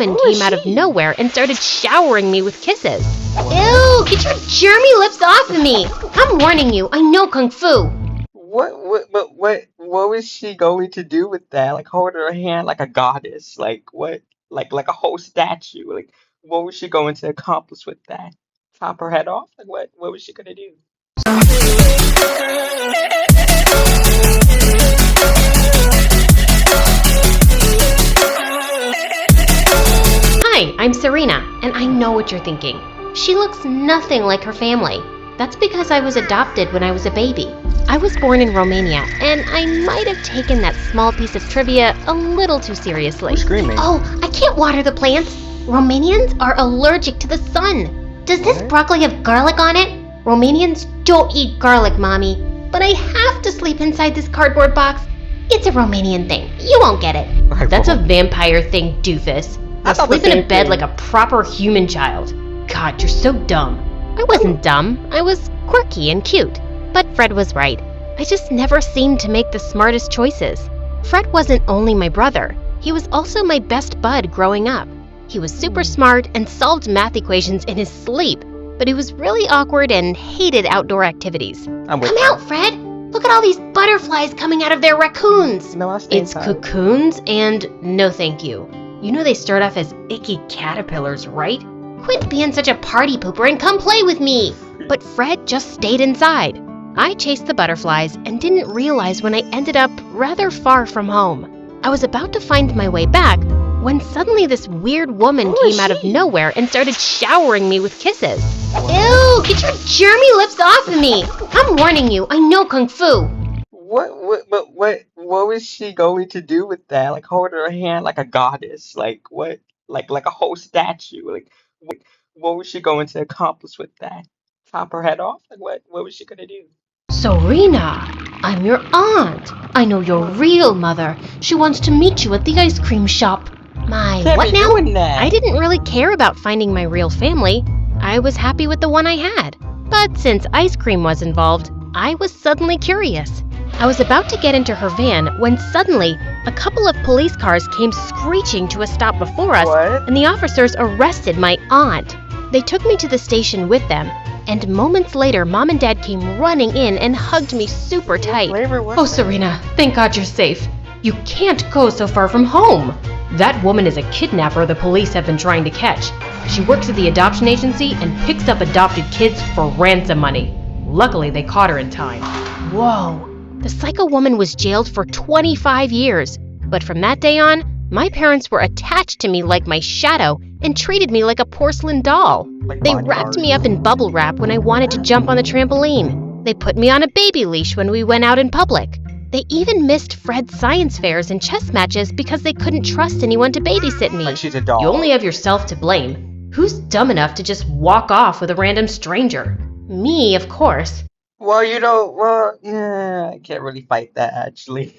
woman came out of nowhere and started showering me with kisses. Ew, get your germy lips off of me. I'm warning you, I know Kung Fu. What was she going to do with that? Like hold her hand like a goddess? Like what? Like a whole statue? Like what was she going to accomplish with that? Chop her head off? Like what was she gonna do? Hi, I'm Serena, and I know what you're thinking. She looks nothing like her family. That's because I was adopted when I was a baby. I was born in Romania, and I might have taken that small piece of trivia a little too seriously. Who's screaming? Oh, I can't water the plants. Romanians are allergic to the sun. Does this broccoli have garlic on it? Romanians don't eat garlic, Mommy. But I have to sleep inside this cardboard box. It's a Romanian thing. You won't get it. That's a vampire thing, doofus. Now sleep in a bed like a proper human child. God, you're so dumb. I wasn't dumb. I was quirky and cute. But Fred was right. I just never seemed to make the smartest choices. Fred wasn't only my brother. He was also my best bud growing up. He was super smart and solved math equations in his sleep, but he was really awkward and hated outdoor activities. Come out, Fred! Look at all these butterflies coming out of their raccoons! It's cocoons and no thank you. You know they start off as icky caterpillars, right? Quit being such a party pooper and come play with me! But Fred just stayed inside. I chased the butterflies and didn't realize when I ended up rather far from home. I was about to find my way back when suddenly this weird woman came out of nowhere and started showering me with kisses. Ew, get your germy lips off of me! I'm warning you, I know Kung Fu. What was she going to do with that? Like hold her hand like a goddess? Like what? Like a whole statue? Like what was she going to accomplish with that? Chop her head off? Like what was she gonna do? Serena, I'm your aunt. I know your real mother. She wants to meet you at the ice cream shop. What now? I didn't really care about finding my real family. I was happy with the one I had. But since ice cream was involved, I was suddenly curious. I was about to get into her van when suddenly a couple of police cars came screeching to a stop before us, and the officers arrested my aunt. They took me to the station with them, and moments later, Mom and Dad came running in and hugged me super tight. Oh, Serena, thank God you're safe. You can't go so far from home. That woman is a kidnapper the police have been trying to catch. She works at the adoption agency and picks up adopted kids for ransom money. Luckily, they caught her in time. Whoa. The psycho woman was jailed for 25 years. But from that day on, my parents were attached to me like my shadow and treated me like a porcelain doll. They wrapped me up in bubble wrap when I wanted to jump on the trampoline. They put me on a baby leash when we went out in public. They even missed Fred's science fairs and chess matches because they couldn't trust anyone to babysit me. Like she's a doll. You only have yourself to blame. Who's dumb enough to just walk off with a random stranger? Me, of course. Well, yeah, I can't really fight that actually.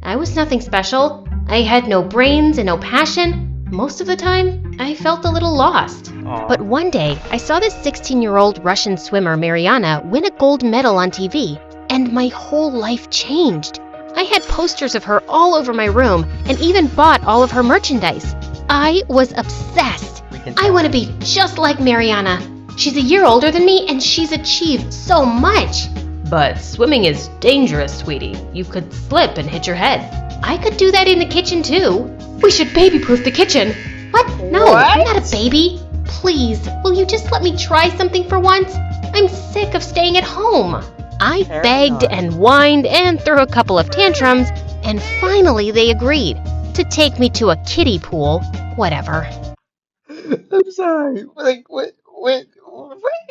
I was nothing special. I had no brains and no passion. Most of the time, I felt a little lost. Aww. But one day, I saw this 16-year-old Russian swimmer, Mariana, win a gold medal on TV, and my whole life changed. I had posters of her all over my room and even bought all of her merchandise. I was obsessed. I want to be just like Mariana. She's a year older than me, and she's achieved so much. But swimming is dangerous, sweetie. You could slip and hit your head. I could do that in the kitchen, too. We should baby-proof the kitchen. What? No, I'm not a baby. Please, will you just let me try something for once? I'm sick of staying at home. I begged and whined and threw a couple of tantrums, and finally they agreed to take me to a kiddie pool. Whatever. I'm sorry. Like what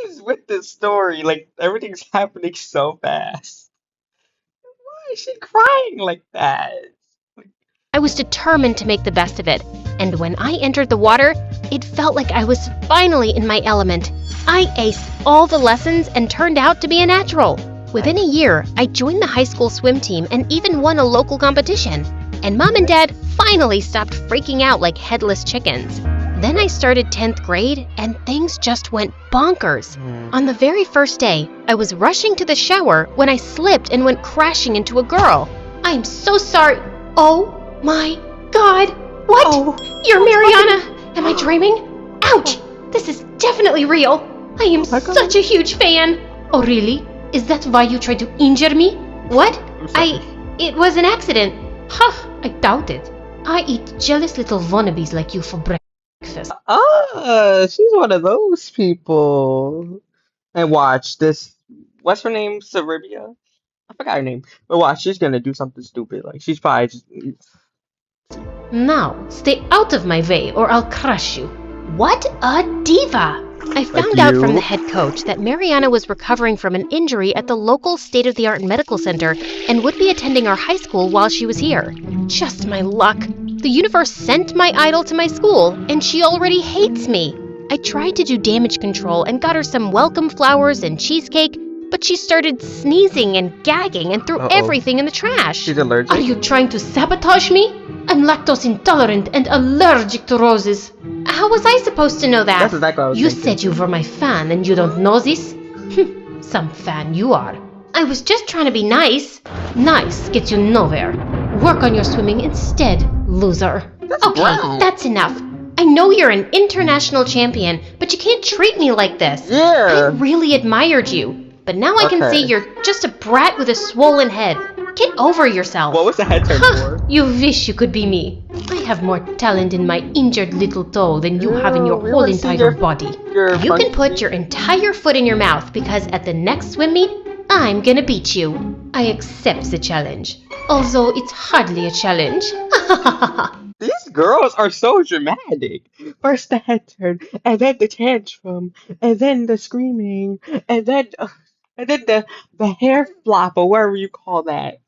is with this story? Like everything's happening so fast. Why is she crying like that? I was determined to make the best of it, and when I entered the water, it felt like I was finally in my element. I aced all the lessons and turned out to be a natural. Within a year, I joined the high school swim team and even won a local competition. And Mom and Dad finally stopped freaking out like headless chickens. Then I started 10th grade, and things just went bonkers. On the very first day, I was rushing to the shower when I slipped and went crashing into a girl. I'm so sorry. Oh my God! What? Oh. You're Mariana! dreaming? Ouch! This is definitely real. I am such a huge fan. Oh, really? Is that why you tried to injure me? What? It was an accident. Huh, I doubt it. I eat jealous little wannabes like you for breakfast. She's one of those people. And watch this. What's her name? Saribia? I forgot her name. But watch, she's gonna do something stupid. Like she's probably just. Now, stay out of my way or I'll crush you. What a diva! I found out from the head coach that Mariana was recovering from an injury at the local state-of-the-art medical center and would be attending our high school while she was here. Just my luck. The universe sent my idol to my school, and she already hates me. I tried to do damage control and got her some welcome flowers and cheesecake, but she started sneezing and gagging and threw everything in the trash. She's allergic. Are you trying to sabotage me? I'm lactose intolerant and allergic to roses. How was I supposed to know that? That's exactly what I was You thinking. said you were my fan and you don't know this? Some fan you are. I was just trying to be nice. Nice gets you nowhere. Work on your swimming instead, loser. brown. That's enough. I know you're an international champion, but you can't treat me like this. I Yeah. really admired you, but now I can Okay. see you're just a brat with a swollen head. Get over yourself. What was the head turn for? You wish you could be me. I have more talent in my injured little toe than you have in your we whole wanna see entire your- body. your You can funky put your entire foot in your mouth because at the next swim meet, I'm gonna beat you. I accept the challenge. Although it's hardly a challenge. These girls are so dramatic. First the head turn, and then the tantrum, and then the screaming, and then the hair flop or whatever you call that.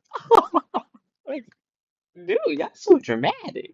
Like, dude, y'all so dramatic.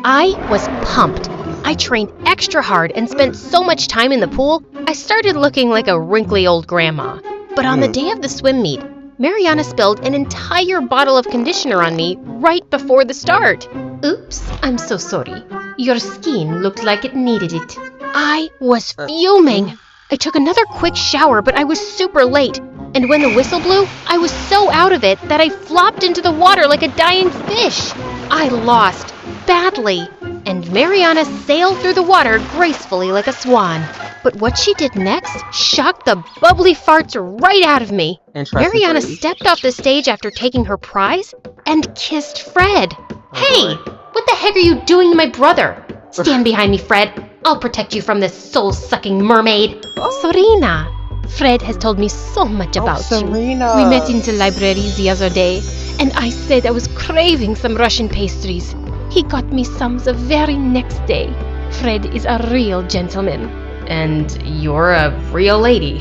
I was pumped. I trained extra hard and spent so much time in the pool, I started looking like a wrinkly old grandma. But on the day of the swim meet, Mariana spilled an entire bottle of conditioner on me right before the start. Oops, I'm so sorry. Your skin looked like it needed it. I was fuming. I took another quick shower, but I was super late. And when the whistle blew, I was so out of it that I flopped into the water like a dying fish. I lost badly, and Mariana sailed through the water gracefully like a swan. But what she did next shocked the bubbly farts right out of me. Interesting Mariana phrase. stepped off the stage after taking her prize and kissed Fred. Hey, what the heck are you doing to my brother? Stand behind me, Fred. I'll protect you from this soul-sucking mermaid. Serena, Fred has told me so much about you. Serena. We met in the library the other day, and I said I was craving some Russian pastries. He got me some the very next day. Fred is a real gentleman. And you're a real lady.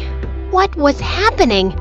What was happening?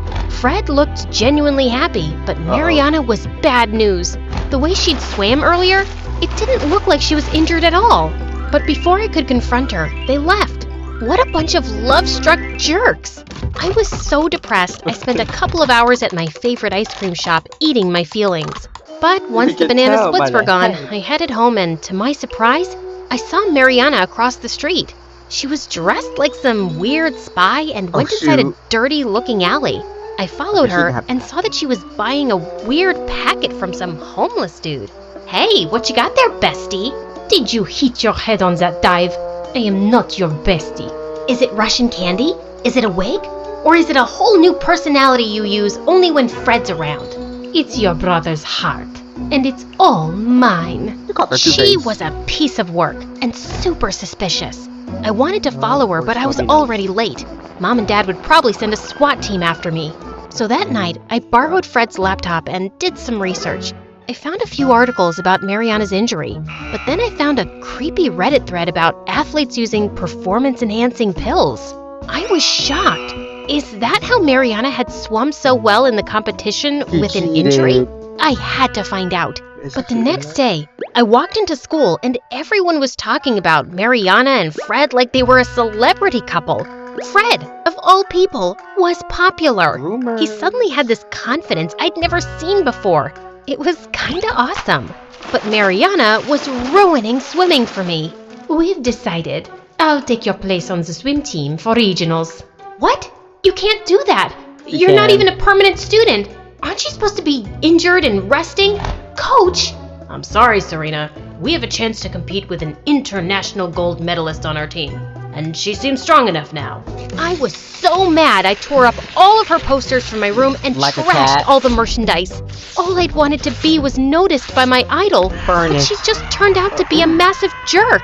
Fred looked genuinely happy, but Mariana was bad news. The way she'd swam earlier, it didn't look like she was injured at all. But before I could confront her, they left. What a bunch of love-struck jerks! I was so depressed, I spent a couple of hours at my favorite ice cream shop eating my feelings. But once the could banana tell by splits were the gone, head. I headed home and, to my surprise, I saw Mariana across the street. She was dressed like some weird spy and went inside a shoot. dirty-looking alley. I followed You shouldn't her have- and saw that she was buying a weird packet from some homeless dude. Hey, what you got there, bestie? Did you hit your head on that dive? I am not your bestie. Is it Russian candy? Is it a wig? Or is it a whole new personality you use only when Fred's around? It's your brother's heart, and it's all mine. You called her She Two-Face. was a piece of work and super suspicious. I wanted to follow her, but I was already late. Mom and Dad would probably send a SWAT team after me. So that night, I borrowed Fred's laptop and did some research. I found a few articles about Mariana's injury, but then I found a creepy Reddit thread about athletes using performance-enhancing pills. I was shocked. Is that how Mariana had swum so well in the competition She with an cheated. injury? I had to find out. But the next day, I walked into school and everyone was talking about Mariana and Fred like they were a celebrity couple. Fred, of all people, was popular. Rumor. He suddenly had this confidence I'd never seen before. It was kinda awesome. But Mariana was ruining swimming for me. We've decided. I'll take your place on the swim team for regionals. What? You can't do that. You're not can. even a permanent student. Aren't you supposed to be injured and resting? Coach! I'm sorry, Serena. We have a chance to compete with an international gold medalist on our team, and she seems strong enough now. I was so mad I tore up all of her posters from my room and Like a trashed cat. all the merchandise. All I'd wanted to be was noticed by my idol, Burn but it. she just turned out to be a massive jerk.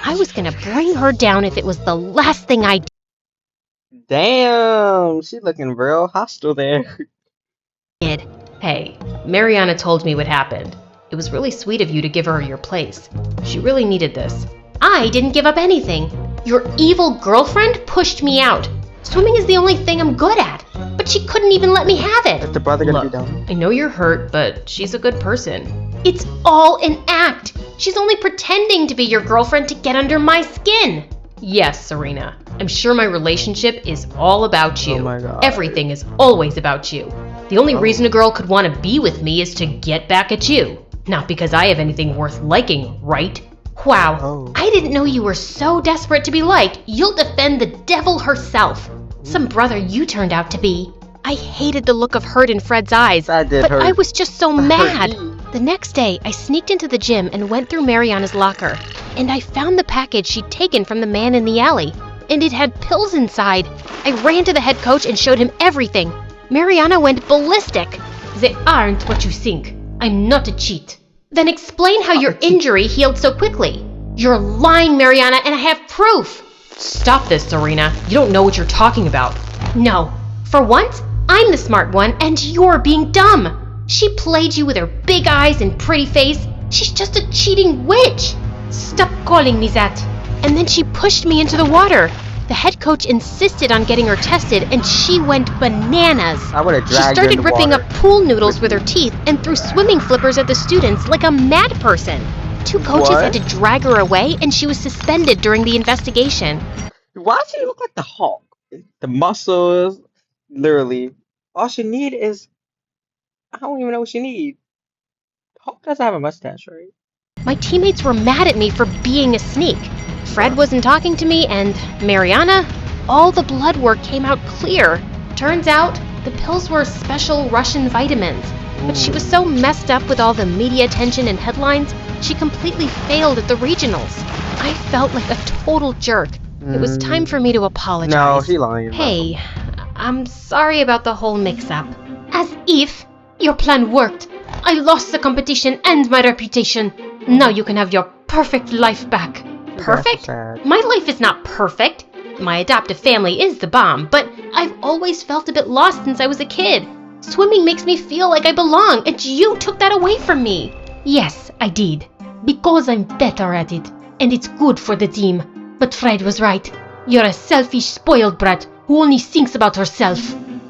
I was gonna bring her down if it was the last thing I did. Damn, she looking real hostile there. Hey, Mariana told me what happened. It was really sweet of you to give her your place. She really needed this. I didn't give up anything. Your evil girlfriend pushed me out. Swimming is the only thing I'm good at, but she couldn't even let me have Is it. the brother gonna Look, be done? I know you're hurt, but she's a good person. It's all an act. She's only pretending to be your girlfriend to get under my skin. Yes, Serena. I'm sure my relationship is all about you. Oh my God. Everything is always about you. The only reason a girl could want to be with me is to get back at you. Not because I have anything worth liking, right? Wow, Oh. I didn't know you were so desperate to be liked. You'll defend the devil herself. Some brother you turned out to be. I hated the look of hurt in Fred's eyes, That did but hurt. I was just so That hurt mad. me. The next day, I sneaked into the gym and went through Mariana's locker, and I found the package she'd taken from the man in the alley, and it had pills inside. I ran to the head coach and showed him everything. Mariana went ballistic. They aren't what you think. I'm not a cheat. Then explain how your injury healed so quickly. You're lying, Mariana, and I have proof. Stop this, Serena. You don't know what you're talking about. No. For once, I'm the smart one, and you're being dumb. She played you with her big eyes and pretty face. She's just a cheating witch. Stop calling me that. And then she pushed me into the water. The head coach insisted on getting her tested, and she went bananas. I would have She dragged her in started the ripping water. up pool noodles with her teeth and threw swimming flippers at the students like a mad person. 2 coaches What? had to drag her away, and she was suspended during the investigation. Why does she look like the Hulk? The muscles, literally. All she need is, I don't even know what she need. Hulk doesn't have a mustache, right? My teammates were mad at me for being a sneak. Fred wasn't talking to me, and Mariana, all the blood work came out clear. Turns out, the pills were special Russian vitamins. But she was so messed up with all the media attention and headlines, she completely failed at the regionals. I felt like a total jerk. It was time for me to apologize. No, she lying. Hey, I'm sorry about the whole mix-up. As if your plan worked. I lost the competition and my reputation. Now you can have your perfect life back. Perfect? sad. My life is not perfect. My adoptive family is the bomb, but I've always felt a bit lost since I was a kid. Swimming makes me feel like I belong, and you took that away from me. Yes, I did. Because I'm better at it. And it's good for the team. But Fred was right. You're a selfish, spoiled brat who only thinks about herself.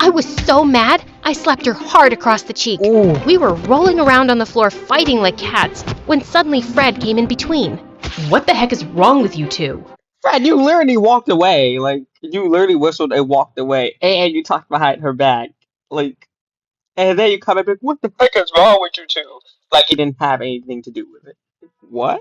I was so mad, I slapped her hard across the cheek. Ooh. We were rolling around on the floor fighting like cats when suddenly Fred came in between. What the heck is wrong with you two? Fred, you literally walked away. Like, you literally whistled and walked away. And you talked behind her back. Like, and then you come back, what the heck is wrong with you two? Like, you didn't have anything to do with it. What?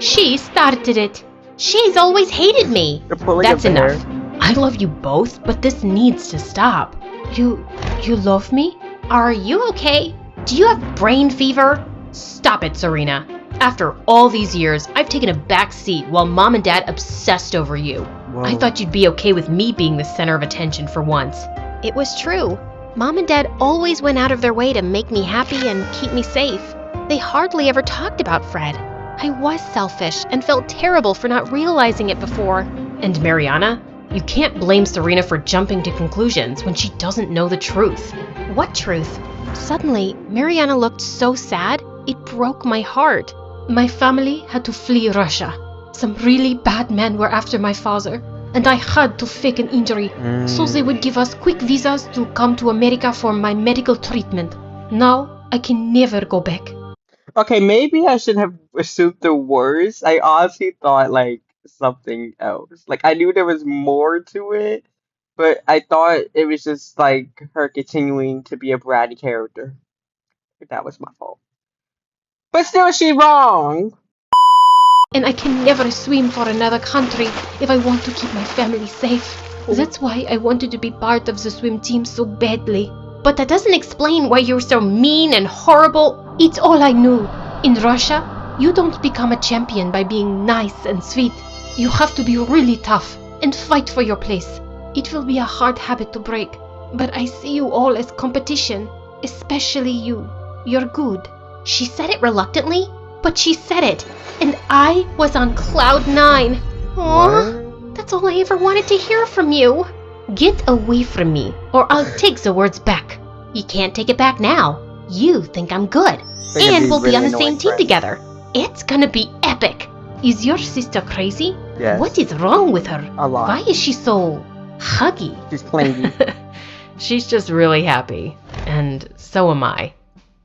She started it. She's always hated me. You're pulling That's up the hair. enough. I love you both, but this needs to stop. You love me? Are you okay? Do you have brain fever? Stop it, Serena. After all these years, I've taken a back seat while Mom and Dad obsessed over you. Whoa. I thought you'd be okay with me being the center of attention for once. It was true. Mom and Dad always went out of their way to make me happy and keep me safe. They hardly ever talked about Fred. I was selfish and felt terrible for not realizing it before. And Mariana, you can't blame Serena for jumping to conclusions when she doesn't know the truth. What truth? Suddenly, Mariana looked so sad, it broke my heart. My family had to flee Russia. Some really bad men were after my father, and I had to fake an injury, so they would give us quick visas to come to America for my medical treatment. Now, I can never go back. Okay, maybe I should have assumed the worst. I honestly thought, like, something else. Like, I knew there was more to it, but I thought it was just, like, her continuing to be a bratty character. That was my fault. But still, she wrong. And I can never swim for another country if I want to keep my family safe. That's why I wanted to be part of the swim team so badly. But that doesn't explain why you're so mean and horrible. It's all I knew. In Russia, You don't become a champion by being nice and sweet. You have to be really tough and fight for your place. It will be a hard habit to break, but I see you all as competition, especially you. You're good. She said it reluctantly, but she said it, and I was on cloud 9. Aww, that's all I ever wanted to hear from you. Get away from me, or I'll take the words back. You can't take it back now. You think I'm good, and we'll be on the same team together. It's gonna be epic. Is your sister crazy? Yes. What is wrong with her? A lot. Why is she so huggy? She's clingy. She's just really happy, and so am I.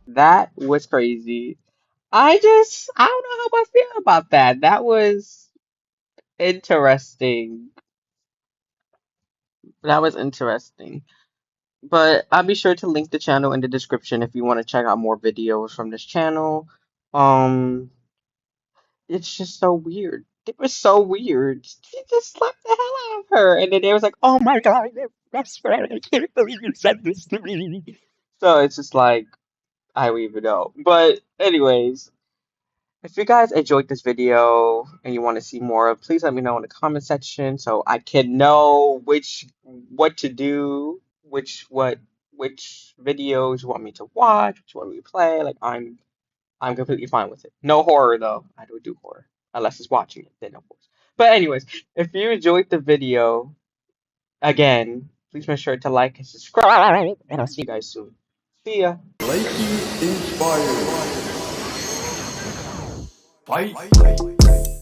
That was crazy. I don't know how I feel about that. That was interesting. That was interesting. But I'll be sure to link the channel in the description if you want to check out more videos from this channel. Um, it's just so weird. It was so weird. He just slapped the hell out of her, and then they was like, "Oh my God, they're best friend. I can't believe you said this to me." So it's just like I don't even know. But anyways, if you guys enjoyed this video and you want to see more, please let me know in the comment section so I can know what to do, which videos you want me to watch, which you want me to play. Like I'm completely fine with it. No horror though. I don't do horror unless it's watching it, then of course. But anyways, if you enjoyed the video, again, please make sure to like and subscribe, and I'll see you guys soon. See ya. KoreyKing inspired. Fight.